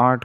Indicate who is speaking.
Speaker 1: 8